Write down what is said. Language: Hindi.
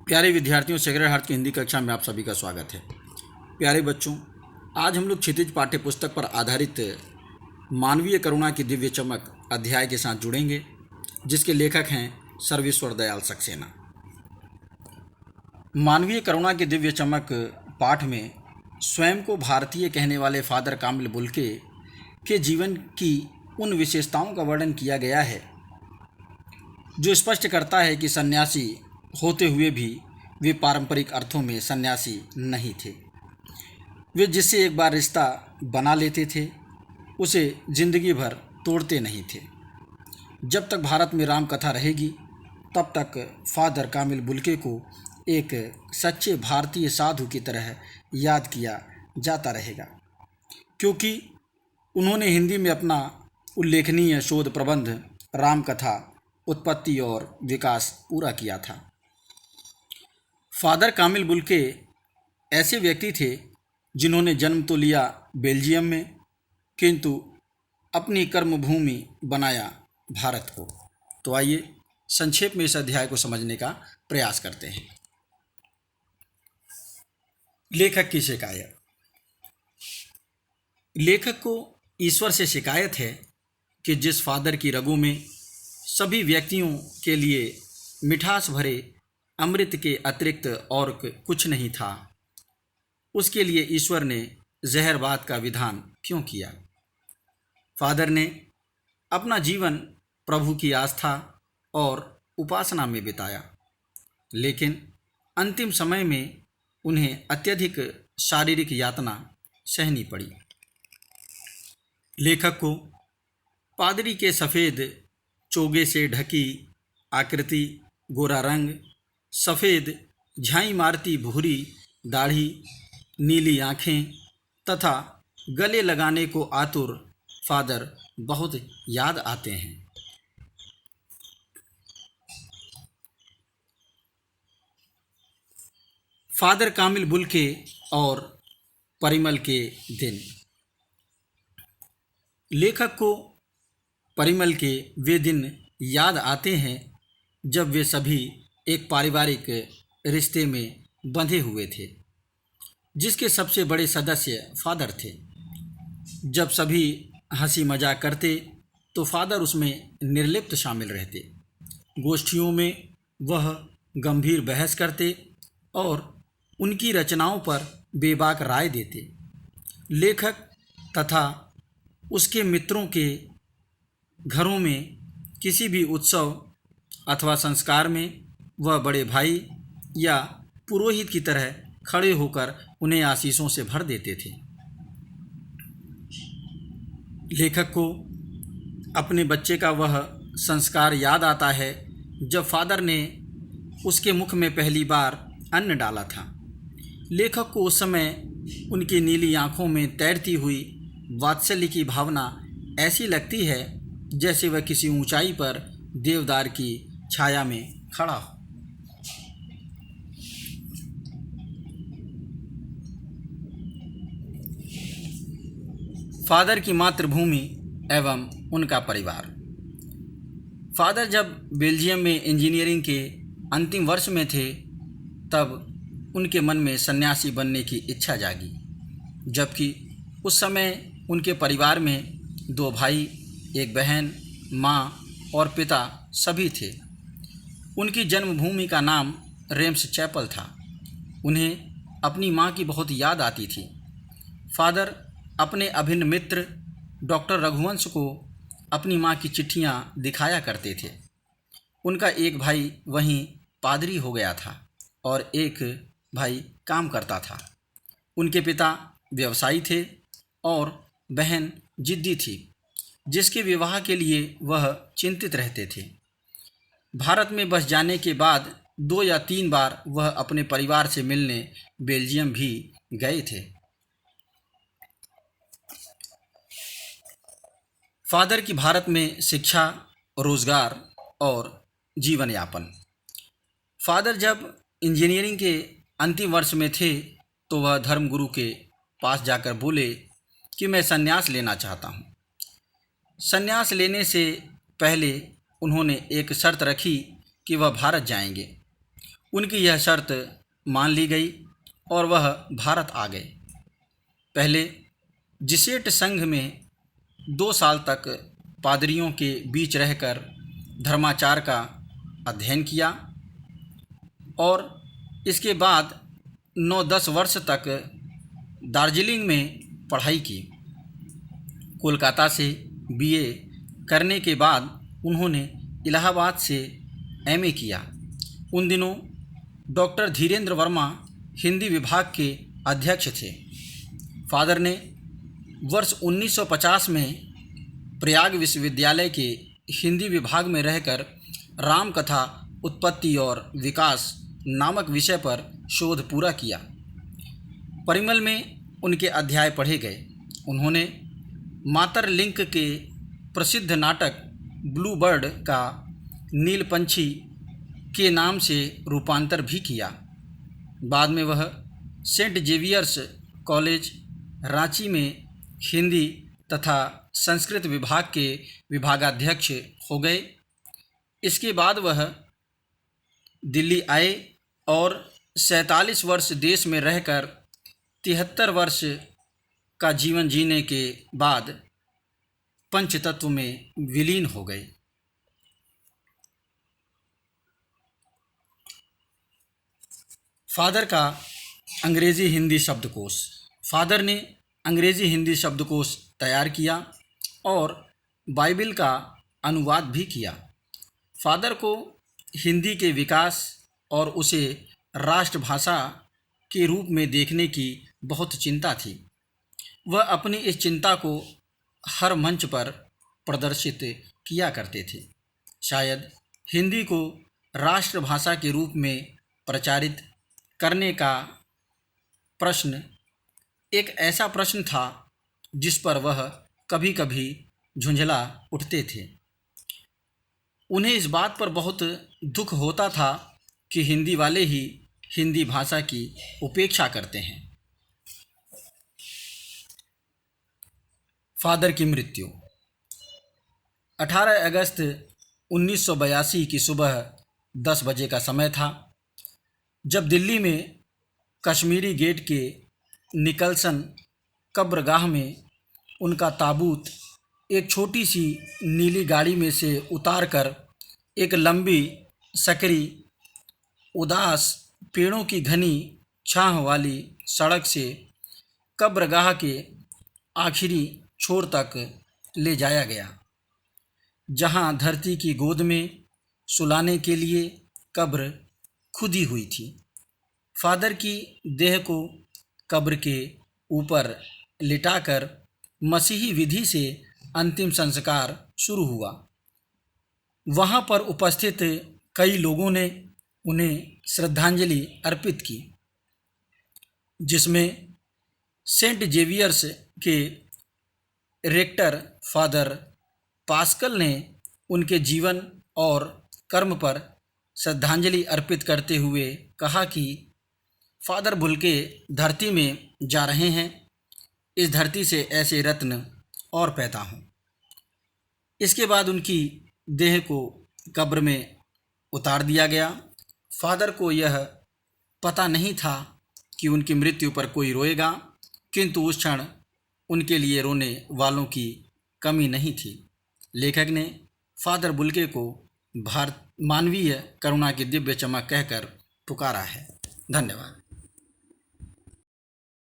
प्यारे विद्यार्थियों, सेक्रेड हार्ट की हिंदी कक्षा में आप सभी का स्वागत है। प्यारे बच्चों, आज हम लोग क्षितिज पाठ्य पुस्तक पर आधारित मानवीय करुणा की दिव्य चमक अध्याय के साथ जुड़ेंगे, जिसके लेखक हैं सर्वेश्वर दयाल सक्सेना। मानवीय करुणा की दिव्य चमक पाठ में स्वयं को भारतीय कहने वाले फादर कामिल बुल्के के जीवन की उन विशेषताओं का वर्णन किया गया है जो स्पष्ट करता है कि सन्यासी होते हुए भी वे पारंपरिक अर्थों में सन्यासी नहीं थे। वे जिससे एक बार रिश्ता बना लेते थे उसे जिंदगी भर तोड़ते नहीं थे। जब तक भारत में राम कथा रहेगी तब तक फादर कामिल बुल्के को एक सच्चे भारतीय साधु की तरह याद किया जाता रहेगा, क्योंकि उन्होंने हिंदी में अपना उल्लेखनीय शोध प्रबंध राम कथा उत्पत्ति और विकास पूरा किया था। फादर कामिल बुल्के ऐसे व्यक्ति थे जिन्होंने जन्म तो लिया बेल्जियम में, किंतु अपनी कर्मभूमि बनाया भारत को। तो आइए संक्षेप में इस अध्याय को समझने का प्रयास करते हैं। लेखक की शिकायत। लेखक को ईश्वर से शिकायत है कि जिस फादर की रगों में सभी व्यक्तियों के लिए मिठास भरे अमृत के अतिरिक्त और कुछ नहीं था, उसके लिए ईश्वर ने जहरबाद का विधान क्यों किया। फादर ने अपना जीवन प्रभु की आस्था और उपासना में बिताया, लेकिन अंतिम समय में उन्हें अत्यधिक शारीरिक यातना सहनी पड़ी। लेखक को पादरी के सफ़ेद चोगे से ढकी आकृति, गोरा रंग, सफ़ेद झाई मारती भूरी दाढ़ी, नीली आँखें तथा गले लगाने को आतुर फादर बहुत याद आते हैं। फादर कामिल बुल्के और परिमल के दिन। लेखक को परिमल के वे दिन याद आते हैं जब वे सभी एक पारिवारिक रिश्ते में बंधे हुए थे, जिसके सबसे बड़े सदस्य फादर थे। जब सभी हंसी मजाक करते तो फादर उसमें निर्लिप्त शामिल रहते। गोष्ठियों में वह गंभीर बहस करते और उनकी रचनाओं पर बेबाक राय देते। लेखक तथा उसके मित्रों के घरों में किसी भी उत्सव अथवा संस्कार में वह बड़े भाई या पुरोहित की तरह खड़े होकर उन्हें आशीषों से भर देते थे। लेखक को अपने बच्चे का वह संस्कार याद आता है जब फादर ने उसके मुख में पहली बार अन्न डाला था। लेखक को उस समय उनकी नीली आँखों में तैरती हुई वात्सल्य की भावना ऐसी लगती है जैसे वह किसी ऊंचाई पर देवदार की छाया में खड़ा हो। फादर की मातृभूमि एवं उनका परिवार। फादर जब बेल्जियम में इंजीनियरिंग के अंतिम वर्ष में थे तब उनके मन में सन्यासी बनने की इच्छा जागी, जबकि उस समय उनके परिवार में 2 भाई, 1 बहन, माँ और पिता सभी थे। उनकी जन्मभूमि का नाम रेम्स चैपल था। उन्हें अपनी माँ की बहुत याद आती थी। फादर अपने अभिन्न मित्र डॉक्टर रघुवंश को अपनी माँ की चिट्ठियाँ दिखाया करते थे। उनका एक भाई वहीं पादरी हो गया था और एक भाई काम करता था। उनके पिता व्यवसायी थे और बहन जिद्दी थी, जिसके विवाह के लिए वह चिंतित रहते थे। भारत में बस जाने के बाद 2 या 3 बार वह अपने परिवार से मिलने बेल्जियम भी गए थे। फादर की भारत में शिक्षा, रोजगार और जीवन यापन। फादर जब इंजीनियरिंग के अंतिम वर्ष में थे तो वह धर्मगुरु के पास जाकर बोले कि मैं संन्यास लेना चाहता हूँ। संन्यास लेने से पहले उन्होंने एक शर्त रखी कि वह भारत जाएंगे। उनकी यह शर्त मान ली गई और वह भारत आ गए। पहले जिसेट संघ में 2 साल तक पादरियों के बीच रहकर धर्माचार का अध्ययन किया और इसके बाद 9-10 वर्ष तक दार्जिलिंग में पढ़ाई की। कोलकाता से बीए करने के बाद उन्होंने इलाहाबाद से एमए किया। उन दिनों डॉक्टर धीरेन्द्र वर्मा हिंदी विभाग के अध्यक्ष थे। फादर ने वर्ष 1950 में प्रयाग विश्वविद्यालय के हिंदी विभाग में रहकर रामकथा उत्पत्ति और विकास नामक विषय पर शोध पूरा किया। परिमल में उनके अध्याय पढ़े गए। उन्होंने मातरलिंक के प्रसिद्ध नाटक ब्लू बर्ड का नीलपंछी के नाम से रूपांतर भी किया। बाद में वह सेंट जेवियर्स कॉलेज रांची में हिंदी तथा संस्कृत विभाग के विभागाध्यक्ष हो गए। इसके बाद वह दिल्ली आए और 47 वर्ष देश में रहकर 73 वर्ष का जीवन जीने के बाद पंचतत्व में विलीन हो गए। फादर का अंग्रेज़ी हिंदी शब्दकोश। फादर ने अंग्रेज़ी हिंदी शब्दकोश तैयार किया और बाइबिल का अनुवाद भी किया। फादर को हिंदी के विकास और उसे राष्ट्रभाषा के रूप में देखने की बहुत चिंता थी। वह अपनी इस चिंता को हर मंच पर प्रदर्शित किया करते थे। शायद हिंदी को राष्ट्रभाषा के रूप में प्रचारित करने का प्रश्न एक ऐसा प्रश्न था जिस पर वह कभी कभी झुंझला उठते थे। उन्हें इस बात पर बहुत दुख होता था कि हिंदी वाले ही हिंदी भाषा की उपेक्षा करते हैं। फादर की मृत्यु 18 अगस्त 1982 की सुबह 10 बजे का समय था, जब दिल्ली में कश्मीरी गेट के निकलसन कब्रगाह में उनका ताबूत एक छोटी सी नीली गाड़ी में से उतारकर एक लंबी सकरी उदास पेड़ों की घनी छाह वाली सड़क से कब्रगाह के आखिरी छोर तक ले जाया गया, जहां धरती की गोद में सुलाने के लिए कब्र खुदी हुई थी। फादर की देह को कब्र के ऊपर लिटाकर मसीही विधि से अंतिम संस्कार शुरू हुआ। वहां पर उपस्थित कई लोगों ने उन्हें श्रद्धांजलि अर्पित की, जिसमें सेंट जेवियर्स के रेक्टर फादर पास्कल ने उनके जीवन और कर्म पर श्रद्धांजलि अर्पित करते हुए कहा कि फादर बुल्के धरती में जा रहे हैं, इस धरती से ऐसे रत्न और पैदा हों। इसके बाद उनकी देह को कब्र में उतार दिया गया। फादर को यह पता नहीं था कि उनकी मृत्यु पर कोई रोएगा, किंतु उस क्षण उनके लिए रोने वालों की कमी नहीं थी। लेखक ने फादर बुल्के को मानवीय करुणा की दिव्य चमक कहकर पुकारा है। धन्यवाद।